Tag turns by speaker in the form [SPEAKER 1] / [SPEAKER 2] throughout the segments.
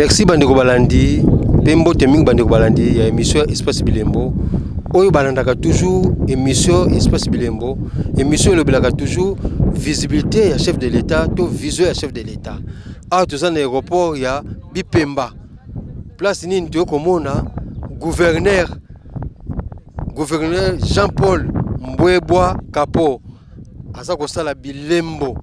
[SPEAKER 1] Merci Bandeko Balandi, Pembo Teming Bandeko Balandi, il y a émission Espace Bilembo. Oyo balandaka toujours émission Espace Bilembo, émission le belaka toujours visibilité à chef de l'État, tout visuel à chef de l'État. Ah tout ça dans l'aéroport il y a Bipemba. Place ni ndio komona gouverneur Jean-Paul Mbwebwa Kapo. Asa ko sala Bilembo.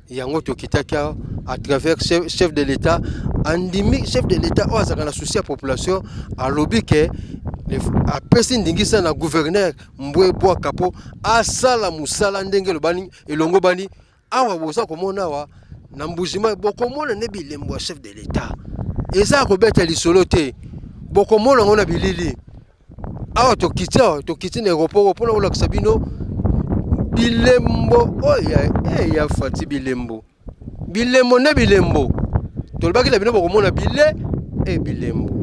[SPEAKER 1] Yango to kitaka à travers chef de l'État, andimi chef de l'État o azaka na souci à population à lobby que après sindingisa na gouverneur Mbwebwa Kapo asala musala ndenge lobani elongo bani awa bosa komona wa na mbujima bokomona ne Bilembo chef de l'État eza ko beta lisolo te bokomona ngona bilili awa to kiti na aéroport pona ola ksabino Bilembo ya fati Bilembo ne Bilembo tolbaki la bino bokomona bile e Bilembo.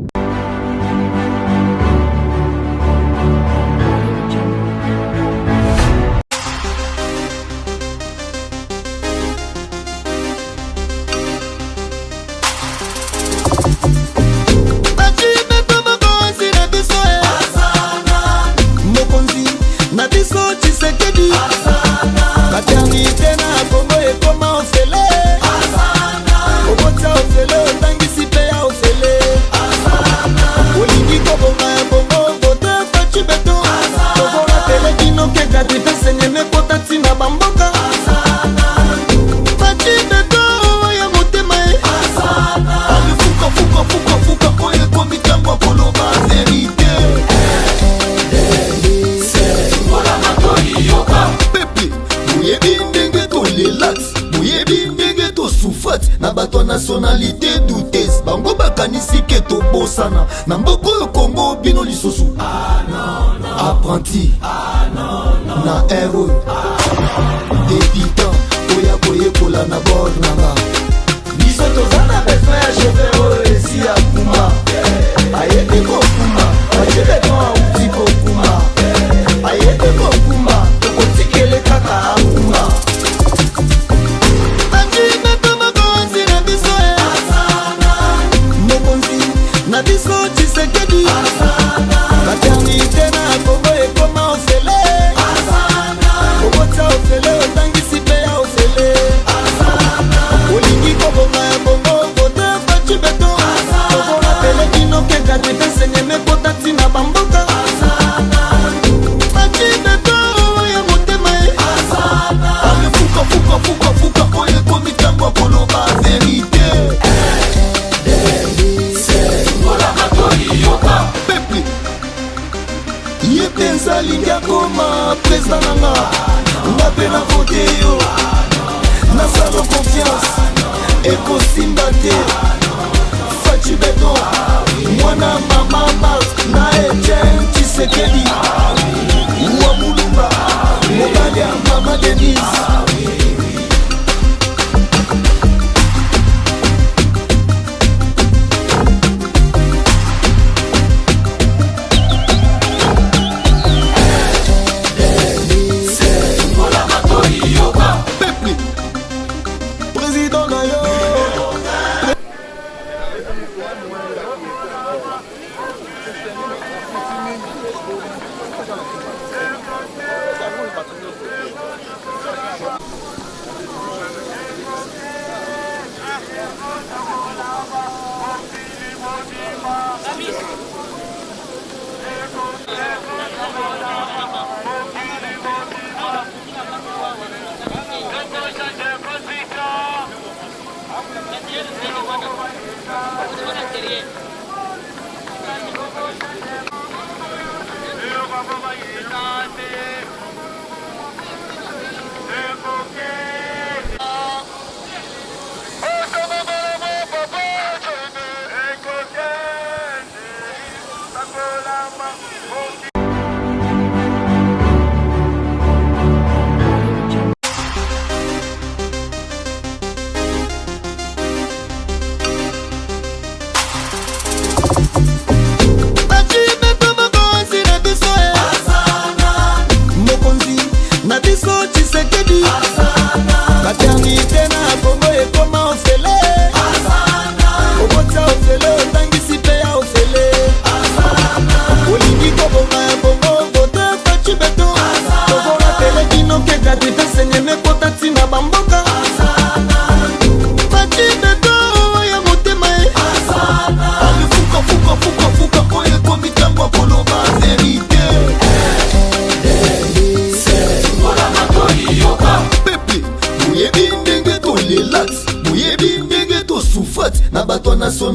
[SPEAKER 2] Nationalité douteuse bango bakanisi ke to bosana na mboko yo Congo bino lisusu apprenti na héros débutant oya boye kola na bord nanga biso tozana besoin ya chauffeur oyo esi ya kuma ayete kokuma ayete ko utiko kuma ayete kokuma tokotikele kaka akuma. Maternité na Congo et comment on fait les Obota on fait les Otangisi Peya on fait les Olingi Kobonga Bongo Bota Fachi Beto Kobonga Pele Kino Keka Tete Senye Me Bota Tina Bamboka Fachi Beto Oye Motemae Ale Fuka Oye Komitango Koloba Vérité Yepenza linga koma président nanga nga pe na vote yo nasala confiance ekosimba te Fachi Beto mwana mama Mars na Etienne Tshisekedi wa Mulumba mobali ya mama Denise.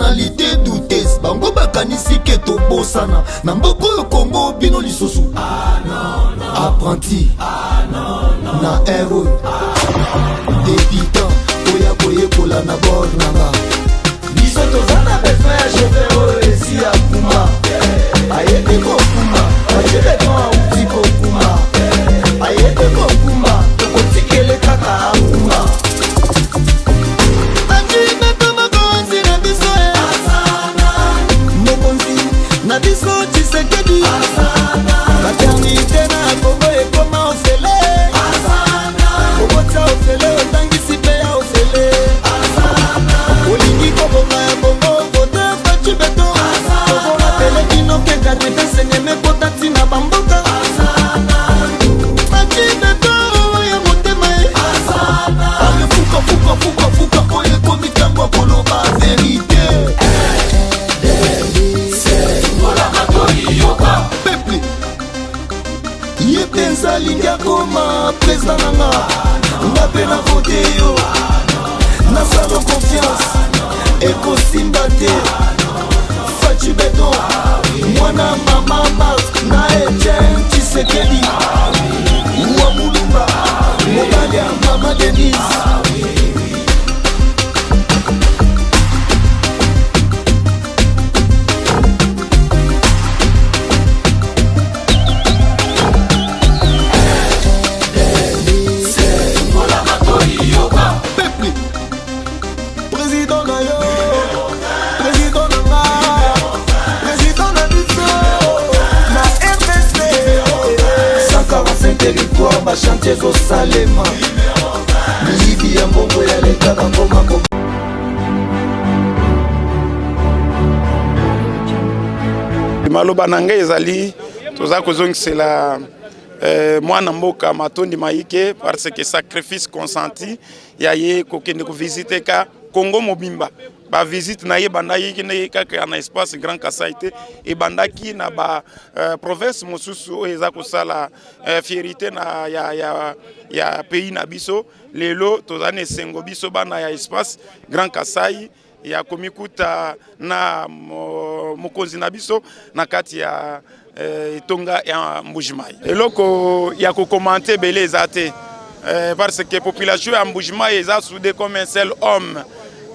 [SPEAKER 2] nationalité douteuse bango bakanisi ke tobosana na mboka oyo Congo bino lisusu apprenti na ero débutant oya koyekola na bord nanga biso tozana besoin ya chauffeur oyo esi akuma ayete kokuma ajebeton auti kokuma ayete kokuma tokotikele kaka akuma na biso Tshisekedi maternité na Congo ekoma ofele obota ofele otangisi pe ya ofele olingi kobonga ya bongo vote faci beto tozorapele bino ke kadrete senyeme kota ntina bamboka faci beto ya motema ale fuka oyo ekomi ntango koloba verité yepenza linga koma président nanga nga pe na vote yo nasala confiance ekosimba te faci beton mwana mama Mark na Etienne Tshisekedi wa mulumba mobali ya mama Denise territoire bachantiers au Salema libi ya mbongo ya leta bangoma
[SPEAKER 3] maloba nanga ezali toza kozongisela mwana mboka matondi maike parce que sacrifice consenti ya ye kokende ko visiter ka Congo mobimba ba visite na ye bandaki kende kaka na espace Grand Kasai te e bandaki na ba province mosusu eza kosala fierté na ya pays na biso lelo tozane sengo biso bana ya espace Grand Kasai ya komikuta na mokonzi na biso na kati ya Tonga ya Mbujimai eloko ya ko commenter belé ezate parce que population ya Mbujimai eza soudé comme un seul homme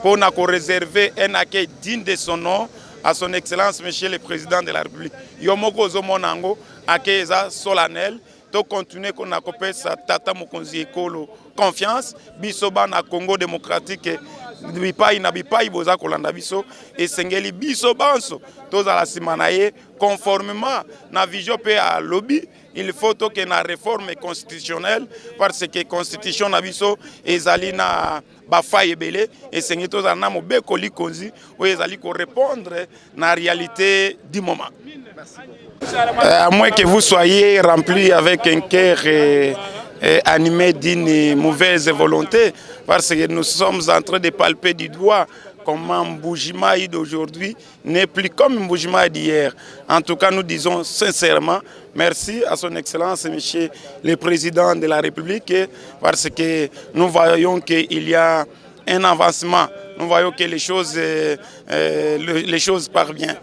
[SPEAKER 3] pour nous réserver un accueil digne de son nom à son excellence monsieur le président de la République yomoko zomonango accueil solennel to continuer qu'on a copé sa tata mokonzi ekolo confiance biso na Congo démocratique bipai na bipai boza kolanda biso et sengeli biso banso toza la simanaye conformément na vision pe à lobby il faut que na réforme constitutionnelle parce que constitution na biso ezali na ba faille belé et sengeli toza na mobeko likonzi o ezali ko répondre na réalité du moment. À moins que vous soyez rempli avec un cœur animé d'une mauvaise volonté, parce que nous sommes en train de palper du doigt comment Mbujimai d'aujourd'hui n'est plus comme Mbujimai d'hier. En tout cas, nous disons sincèrement merci à son Excellence, Monsieur le Président de la République, parce que nous voyons qu'il y a un avancement, nous voyons que les choses partent bien.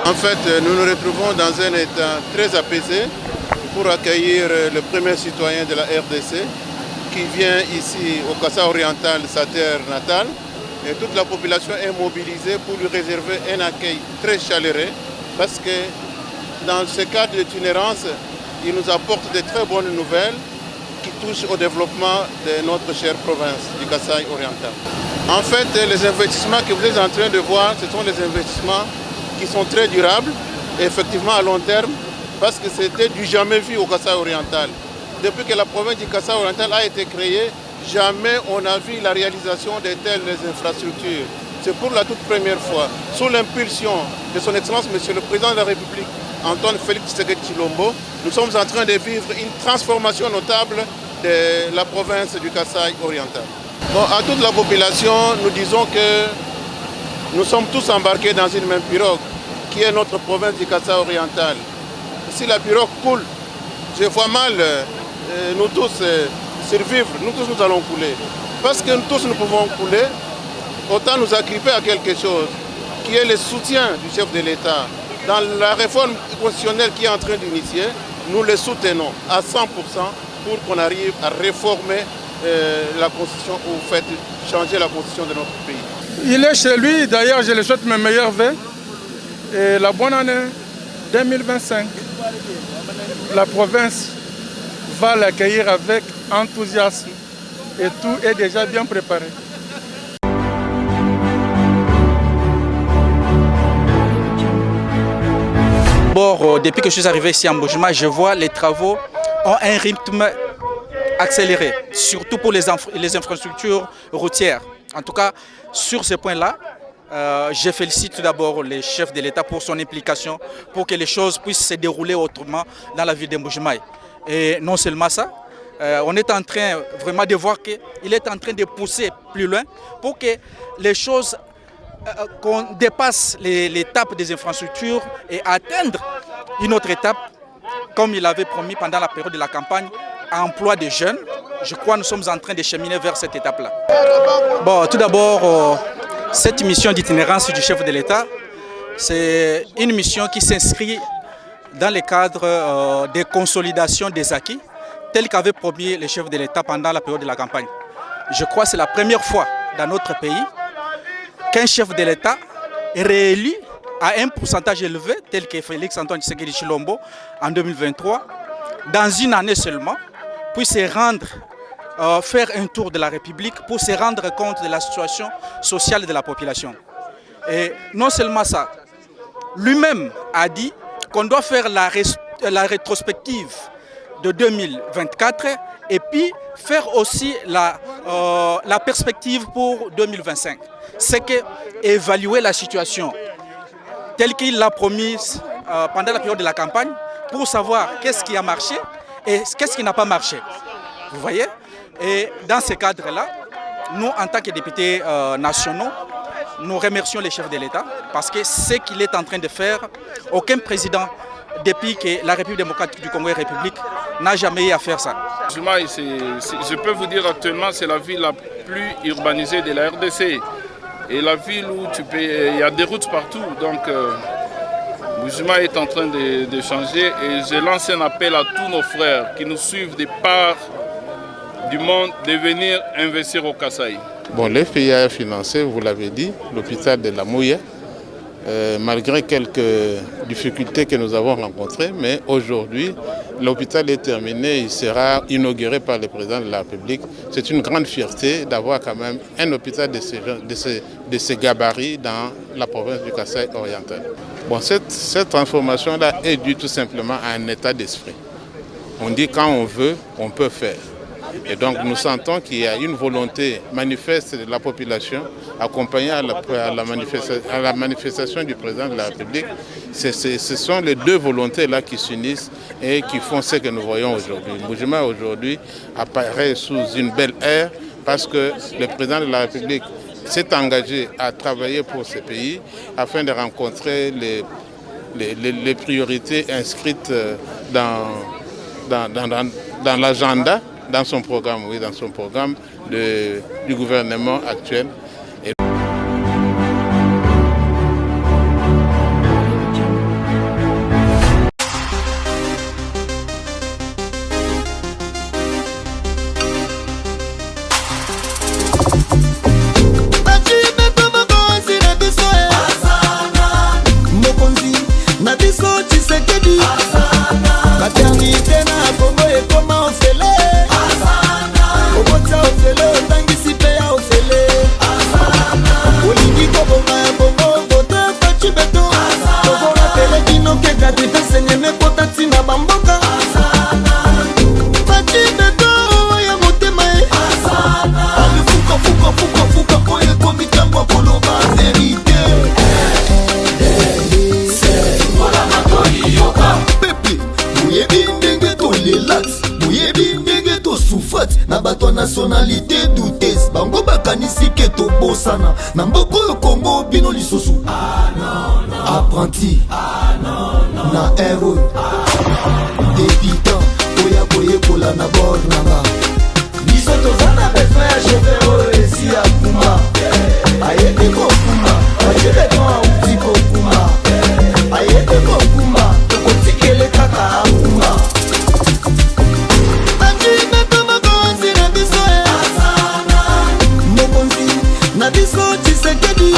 [SPEAKER 4] En fait, nous nous retrouvons dans un état très apaisé pour accueillir le premier citoyen de la RDC qui vient ici au Kasai oriental, sa terre natale. Et toute la population est mobilisée pour lui réserver un accueil très chaleureux parce que dans ce cadre d'itinérance, il nous apporte de très bonnes nouvelles qui touchent au développement de notre chère province du Kasai oriental. En fait, les investissements que vous êtes en train de voir, ce sont les investissements qui sont très durables et effectivement à long terme parce que c'était du jamais vu au Kasai oriental. Depuis que la province du Kasai oriental a été créée, jamais on a vu la réalisation de telles infrastructures. C'est pour la toute première fois, sous l'impulsion de son Excellence Monsieur le Président de la République, Antoine Félix Tshisekedi Tshilombo, nous sommes en train de vivre une transformation notable de la province du Kasai oriental. Bon, à toute la population, nous disons que nous sommes tous embarqués dans une même pirogue qui est notre province du Kassai oriental. Si la pirogue coule, je vois mal nous tous survivre, nous tous nous allons couler. Parce que nous tous nous pouvons couler, autant nous agripper à quelque chose, qui est le soutien du chef de l'État. Dans la réforme constitutionnelle qui est en train d'initier, nous le soutenons à 100% pour qu'on arrive à réformer la Constitution ou fait changer la Constitution de notre pays.
[SPEAKER 5] Il est chez lui, d'ailleurs je le souhaite mes meilleurs vœux et la bonne année 2025. La province va l'accueillir avec enthousiasme et tout est déjà bien préparé.
[SPEAKER 6] Bon, depuis que je suis arrivé ici en Mbujima, je vois les travaux ont un rythme accéléré, surtout pour les infrastructures routières. En tout cas, sur ce point-là, je félicite tout d'abord les chefs de l'État pour son implication, pour que les choses puissent se dérouler autrement dans la ville de Mbujima. Et non seulement ça, on est en train vraiment de voir qu'il est en train de pousser plus loin pour que les choses, qu'on dépasse l'étape des infrastructures et atteindre une autre étape, comme il avait promis pendant la période de la campagne, emploi des jeunes. Je crois que nous sommes en train de cheminer vers cette étape-là. Bon, tout d'abord, cette mission d'itinérance du chef de l'État, c'est une mission qui s'inscrit dans le cadre des consolidations des acquis, tels qu'avait promis le chef de l'État pendant la période de la campagne. Je crois que c'est la première fois dans notre pays qu'un chef de l'État est réélu à un pourcentage élevé, tel que Félix Antoine Tshisekedi Tshilombo en 2023, dans une année seulement, puis se rendre, faire un tour de la République pour se rendre compte de la situation sociale de la population. Et non seulement ça, lui-même a dit qu'on doit faire la rétrospective de 2024 et puis faire aussi la perspective pour 2025. C'est qu'évaluer la situation telle qu'il l'a promise pendant la période de la campagne pour savoir qu'est-ce qui a marché et qu'est-ce qui n'a pas marché. Vous voyez? Et dans ce cadre-là, nous, en tant que députés nationaux, nous remercions les chefs de l'État parce que ce qu'il est en train de faire, aucun président depuis que la République démocratique du Congo est république n'a jamais eu à faire ça.
[SPEAKER 7] Je peux vous dire actuellement, c'est la ville la plus urbanisée de la RDC. Et la ville où il y a des routes partout. Donc, Mbujima est en train de changer. Et je lance un appel à tous nos frères qui nous suivent des parts du monde de venir investir au Kassai.
[SPEAKER 4] Bon, le FPI a financé, vous l'avez dit, l'hôpital de la Mouya. Malgré quelques difficultés que nous avons rencontrées, mais aujourd'hui, l'hôpital est terminé, il sera inauguré par le président de la République. C'est une grande fierté d'avoir quand même un hôpital de ces gabarits dans la province du Kassai oriental. Bon, cette transformation-là est due tout simplement à un état d'esprit. On dit quand on veut, on peut faire. Et donc nous sentons qu'il y a une volonté manifeste de la population accompagnée à la manifestation du président de la République. Ce sont les deux volontés-là qui s'unissent et qui font ce que nous voyons aujourd'hui. Mbujima aujourd'hui apparaît sous une belle ère parce que le président de la République s'est engagé à travailler pour ce pays afin de rencontrer les priorités inscrites dans l'agenda, dans son programme, oui, dans son programme du gouvernement actuel.
[SPEAKER 2] na bato nationalité douteuse bango bakanisi ke tobosana na mboko yo Kongo bino lisusu apprenti na héros débutant oya koyekola na bord nanga biso toza na besoin ya chauffeur oyo esi ya kuma ayede kokuma bajebeton auti kokuma ayede kokuma tokotikele kaka akuma na biso Tshisekedi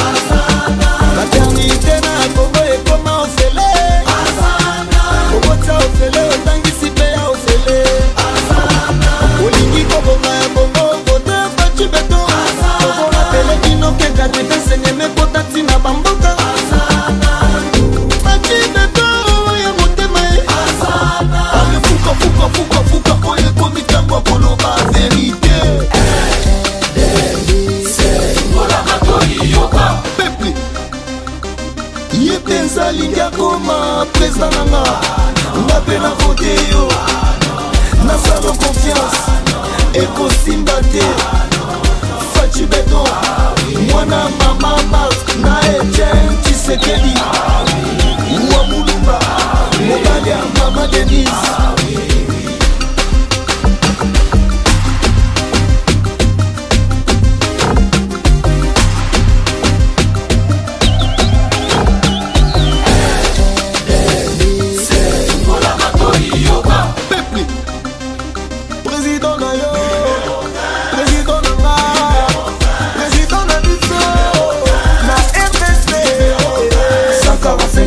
[SPEAKER 2] maternité na Congo ekoma ofele obota ofele otangisi pe ya ofele olingi kobonga ya bongo vote faci beto obona pele kino ke gratuité senyeme kota ntina bamboka faci beto ya motema ye ale fuka oyo ekomi ntango koloba verité yetenzali koma président nanga nga mpe na vote yo nasalo confiance ekosimba te faci beton mwana mama mask na Etienne Tshisekedi wa mulumba mobali ya mama Denise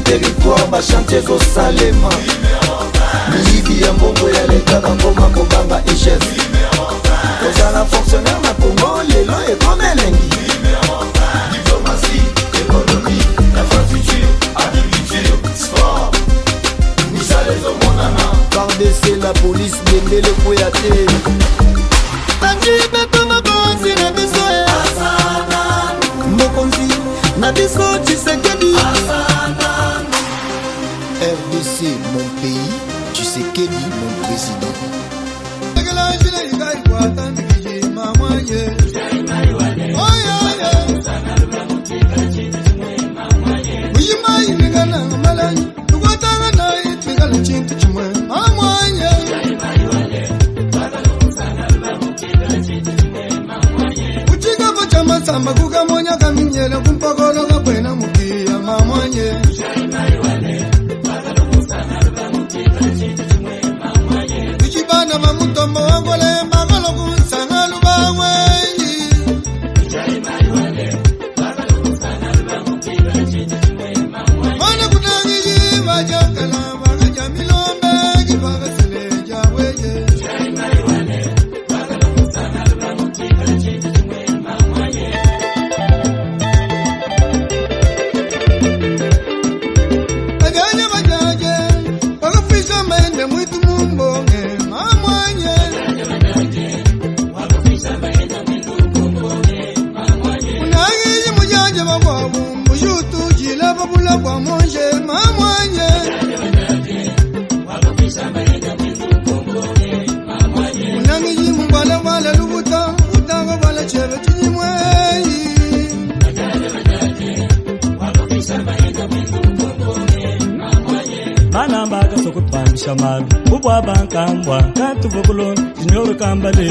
[SPEAKER 2] territoire bachantier osalema libi ya mbongo ya leta bangoma kobanga echef kozala fonctionnaire na Congo lelo ekoma elengi diplomatie, économie, infrastructure, agriculture, sport misala ezomonana pardese la police bendele koya te tangi betona konzi na biso mokonzi na biso Tshisekedi RDC, mon pays, Tshisekedi, mon président.
[SPEAKER 8] Shamal, Bubwa Bankambwa, Katubukulo, Junior Kambale.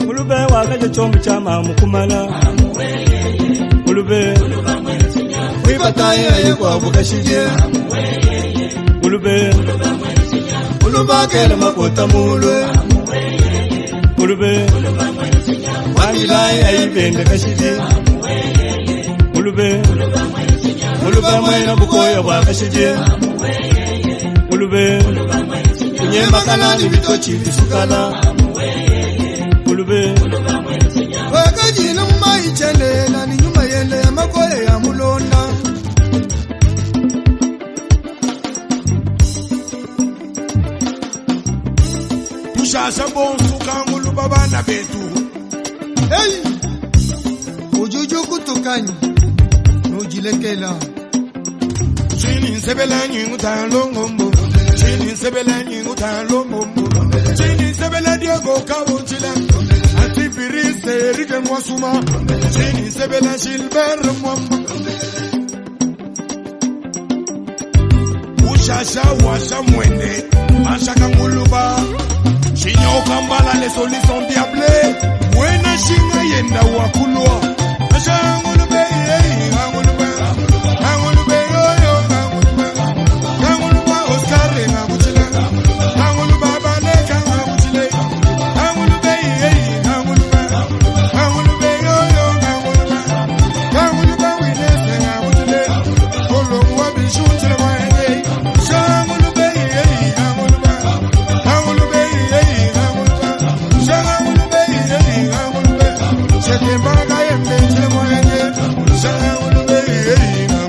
[SPEAKER 8] Mulube wakaje chombo cha mamukumana Mulube wibataye kwa bukashije Mulube Mulubakele makota mulwe Mulube Wangilai aibende kashidi Mulube Mulube mwena bukoya wakashidi Mulube Kunyemba kanani bitochi bisukala Mulube Wakajina mumaichende na ni nyuma yende ya makoye ya mulonda
[SPEAKER 9] Tushasha bonsu kangulu babana betu
[SPEAKER 2] Hey Ujuju kutukani Nujilekela
[SPEAKER 9] Chini sebela nyingu talo ngombo. Chini sebela nyingu talo ngombo. Chini sebela Diego Kabuchila. Antipirise Rike Mwasuma. Chini sebela Gilbert Mwamba. Ushasha washa mwende. Ashaka nguluba. Chinyo kambala les solutions diablées. Mwena shinga yenda wakulwa. Asha ngulube ngulube. Ngulube yo yo ngulube. Ngulube Oscar ngulube. Ngulube Baleka ngulube. Ngulube ngulube. Ngulube yo yo ngulube. Ngulube Winese ngulube. Kolongwa bishunche mwende. Asha ngulube ngulube. Ngulube Chekembaga yembe chemwenge. Ngulube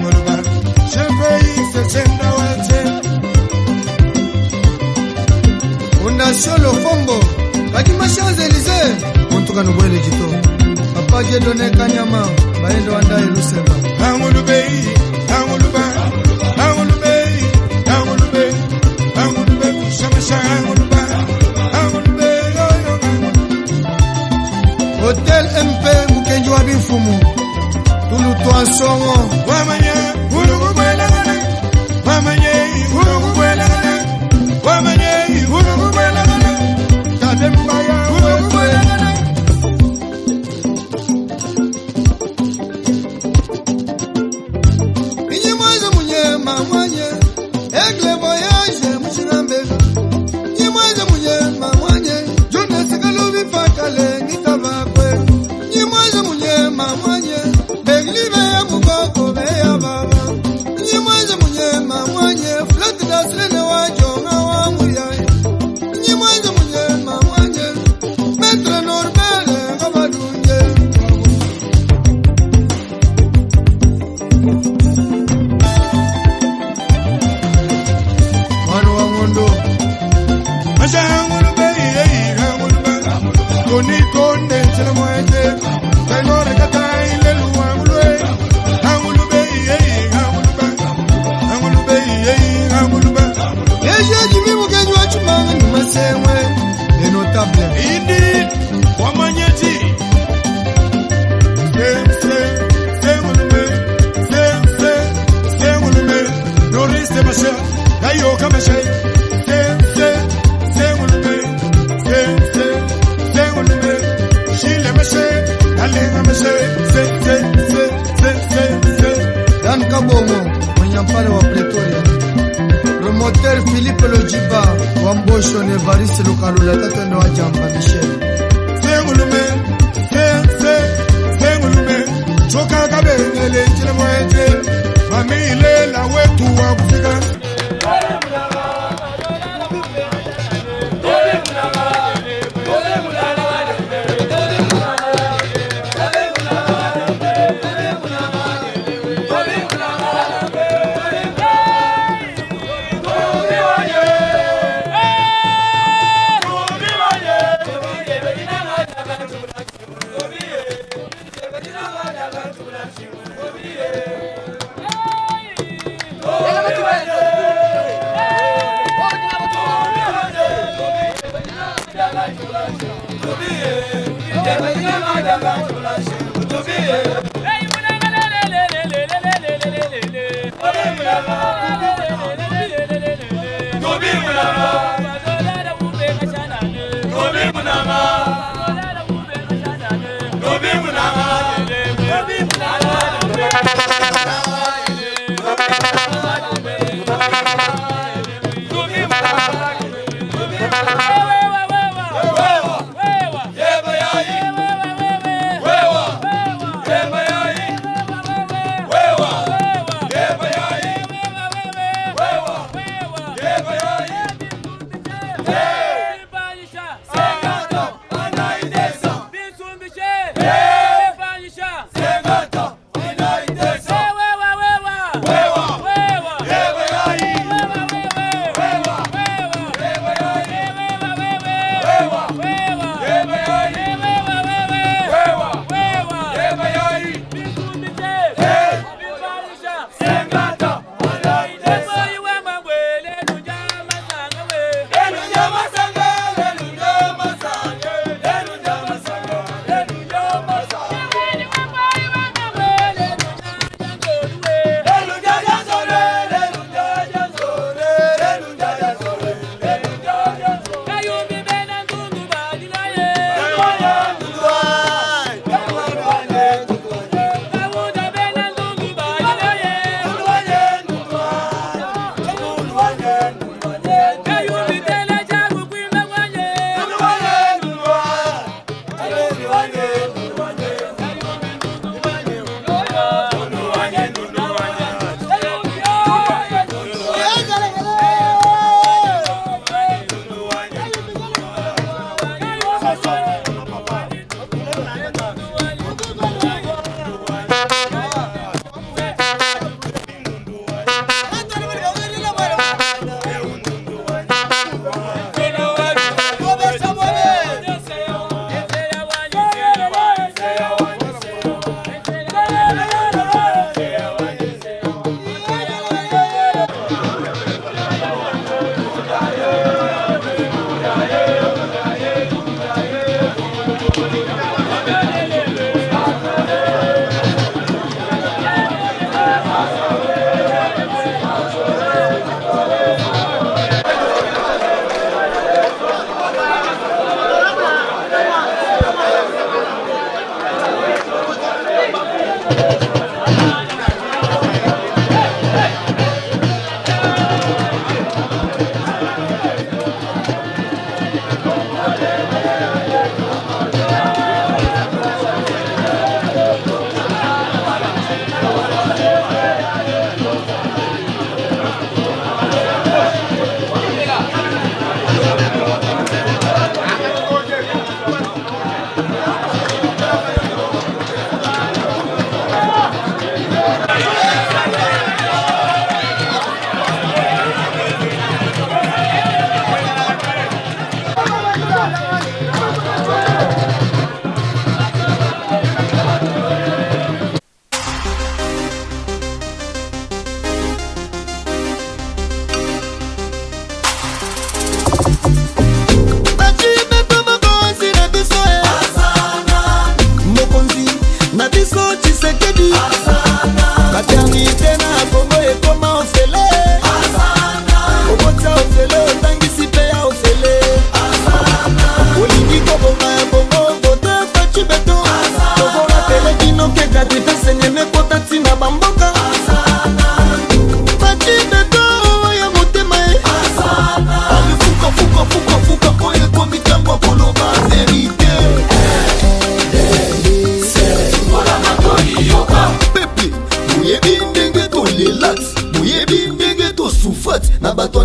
[SPEAKER 9] ngulube. Chepei sechenda wate.
[SPEAKER 8] Fondation Le Fombo, Kadima Champs-Élysées, Montuka Nobwele Jito, Papa Dieudonné Kanyama, Baendo Wanda Eluseba.
[SPEAKER 9] Ngulube ngulube. Ngulube ngulube. Ngulube kushamsha ngulube. Ngulube yo yo ngulube.
[SPEAKER 8] Hôtel MP Mukenji wa Bifumu, Tulu Toansongo,
[SPEAKER 9] Wamanye ngulubwela ngane. Wamanye ngulubwela ngane. Wamanye ngulubwela ngane. Tadembaya ngulubwela ngane.
[SPEAKER 8] Inye mwaze munyema mwanye, Egle Voyage Muchinambe. Inye mwaze munyema mwanye, Jonas Kalubi Fakale Nikabakwe. Inye mwaze munyema mwanye, Beglibe ya Mugoko Beya Baba. Inye mwaze munyema mwanye, Flat Dasrene wa Jonga wa Muriaye. Inye mwaze munyema mwanye, Metre Norbele Kabadunje. Manu wa Ngondo,
[SPEAKER 9] Asha ngulube ngulube. Koni konde chemwenge. Taylor katai lelu ngulube. Ngulube ngulube. Ngulube ngulube.
[SPEAKER 8] Eje Jimmy Mukenji wa Chumanga Numasemwe, les notables.
[SPEAKER 9] Idi wamanyeti. Ngulube. Ngulube. Noriste masha. Kayo kamasha. Ngulube. Ngulube. Shile masha. Alenga masha.
[SPEAKER 8] Dan Kabomo, Mwenyampale wa Pretoria. Promoteur Philippe Lojiba, Wambosho Nevariste Lukalula, Tatendo wa Jamba Michel.
[SPEAKER 9] Ngulube. Choka kabengele chemwenge. Famile la wetu wa kufika.
[SPEAKER 2] Wewa,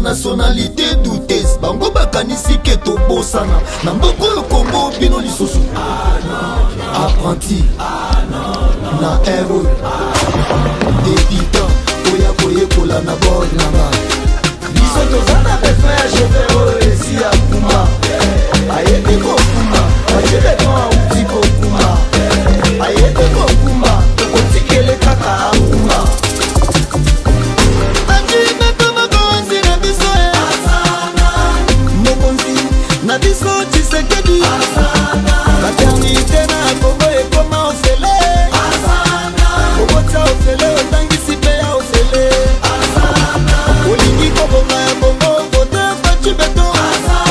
[SPEAKER 2] Nationalité douteuse bango bakanisi ke tobosana na mboko yo kombo bino lisusu apprenti na héros débutant oya koyekola na bord nanga biso tozana besoin ya cheveux esi ya kuma ayete kokuma bachebeto auti kokuma ayete kokuma tokotikele kaka akuma na biso Tshisekedi maternité na Congo ekoma ofele obota ofele otangisi pe ya ofele olingi kobonga ya bongo kote faci beto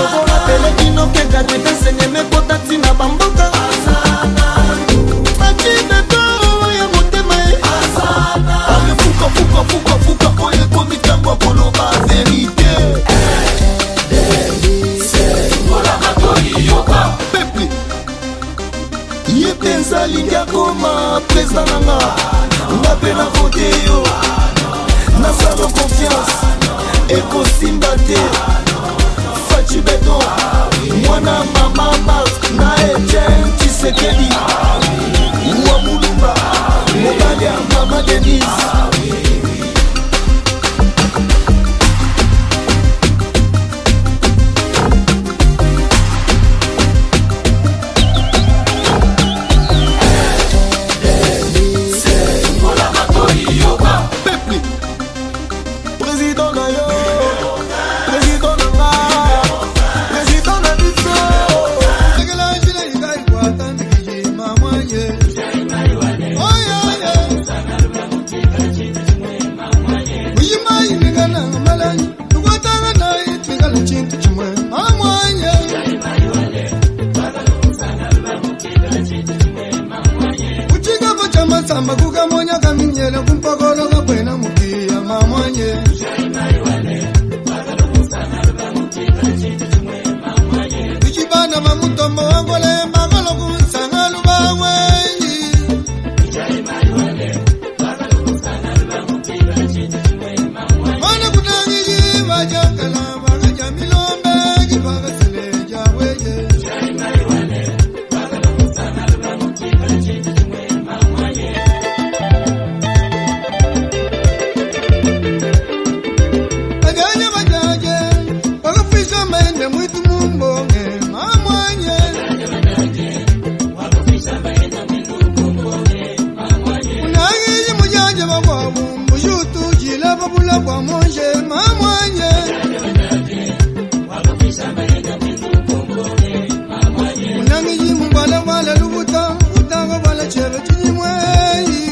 [SPEAKER 2] obona pele kino keka tete senyeme kota ntina bamboka faci beto ya motema ye ale fuka oyo ekomi ntango koloba verité yetenzali yakoma président nanga nga mpe na vote yo nasala confiance ekosimba te faci beton mwana mama mask na Etienne Tshisekedi wa mulumba mobali ya mama Denise Makuka monya kaminyele kumpokolo kapwena mukia mamwanye Ichibana mamutombo wangole magolo kunsanga lubawe Mana kunangiji wajakala wakaja milombe kipaka sileja weye kwa monje mamwanye unangiji mbala wala lubuta utanga wala chebe chinyimwei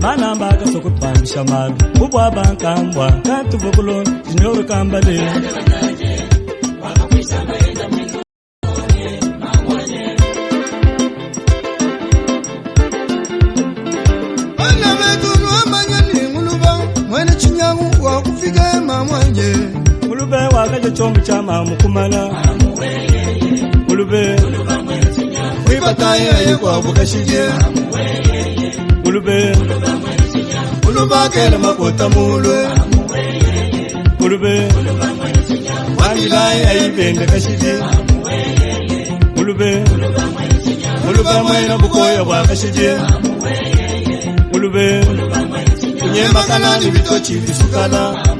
[SPEAKER 10] manamba ka sokupambisha malu ubwa bankambwa kantu vukulo junior kambale
[SPEAKER 8] bana betu nwamanya ni nguluba mwene chinyangu wa kufika mamwanye
[SPEAKER 10] mulube wakaje chombo cha mamukumala mulube
[SPEAKER 8] wibataye kwa bukashije
[SPEAKER 10] mulube
[SPEAKER 8] muluba kele makota mulwe
[SPEAKER 10] mulube
[SPEAKER 8] walilaye ayibende kashije
[SPEAKER 10] mulube
[SPEAKER 8] muluba mwena bukoya bwa kashije
[SPEAKER 10] mulube
[SPEAKER 8] kunyema kanani bitochi bisukana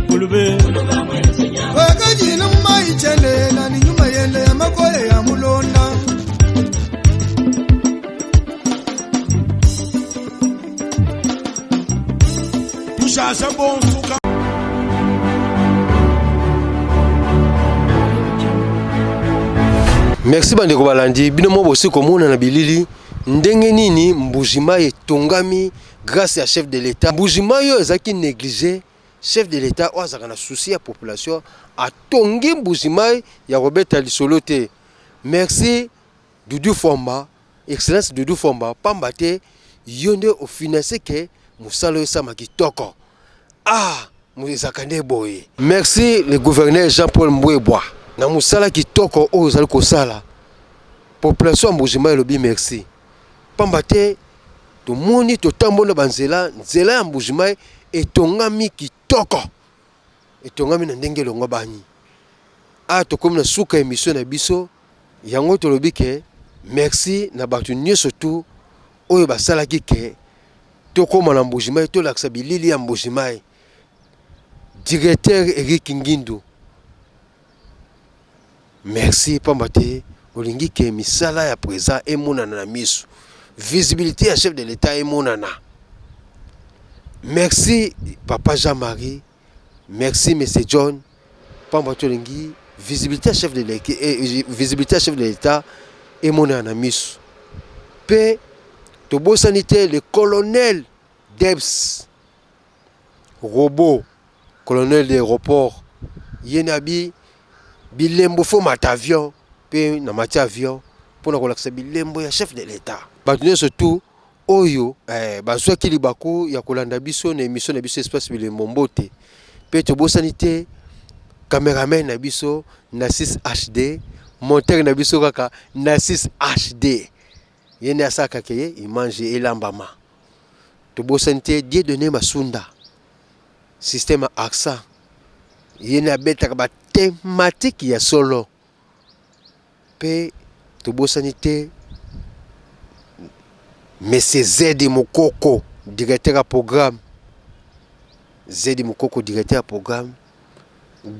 [SPEAKER 10] mulube
[SPEAKER 8] wakajina mumaichelela ni nyuma yende ya makoye ya mulonda
[SPEAKER 9] tushasha bonsuka
[SPEAKER 1] Merci bandeko balandi bino mo bosi komona na bilili ndenge nini Mbuji-Mayi etongami grâce à chef de l'État. Mbuji-Mayi ezaki négligé chef de l'État oazaka na souci ya population atongi Mbuji-Mayi ya kobeta lisolo te. Merci Doudou Fomba, excellence Doudou Fomba, pamba te yonde o financer ke musalo esama kitoko. Ah, muzaka nde boye. Merci le gouverneur Jean-Paul Mbwebwa. Na musala kitoko oyo ozali kosala population ya Mbuji-Mayi elobi merci pamba te tomoni totambola banzela nzela ya Mbuji-Mayi etongami kitoko etongami na ndenge elongo bani tokomi na suka émission na biso yango tolobi ke merci na bato nyonso tu oyo basalaki ke tokoma na Mbuji-Mayi tolakisa bilili ya Mbuji-Mayi. Directeur Eric Ngindu, merci pamba te olingi ke misala ya présent emonana na misu. Visibilité à chef de l'État emonana. Merci papa Jean-Marie, merci monsieur John, pamba te olingi visibilité à chef de l'État visibilité à chef de l'État emonana na misu. Pe tobo sanité le colonel Debs Robot, colonel de l'aéroport Yenabi bilembo fo matavion pe na mati avion pona kolakisa bilembo ya chef de l'État. Bato surtout oyo bazwaki libaku ya kolanda biso na émission na biso espace bilembo mbote pe tobosani te cameraman na biso na 6 HD, monteur na biso kaka na 6 HD. Yene asaka ke image elambama. Tobosani te Dieudonné Masunda système accent yene abetaka ba thématique ya solo pe tobosani te Monsieur Zedi Mukoko directeur à programme Zedi Mukoko directeur à programme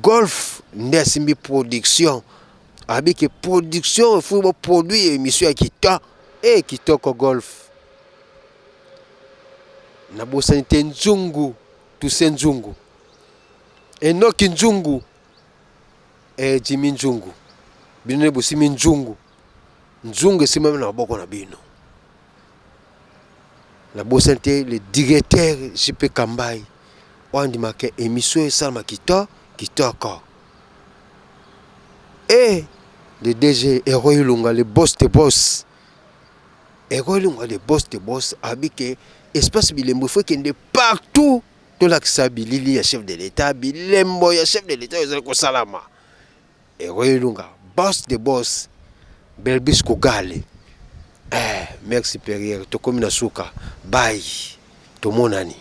[SPEAKER 1] Golf Nesimbi production avec production faut produire émission kita et kitoko golf na bosani te Nzungu Toussaint Nzungu Enoki Nzungu Jimmy Nzungu bino bosimi Nzungu Nzungu c'est même na boko na bino la bosante le directeur JP Kambai wandi make émission esalma kitoko et le DG Héroï Lunga le boss de boss Héroï Lunga le boss de boss abike espace bilembo faut qu'il est partout to lakisa bilili ya chef de l'État bilembo ya chef de l'État ezali ko salama Héroï Lunga boss de boss Belbis Kogale. Merci Perrier, to komi na suka. Bye. To monani.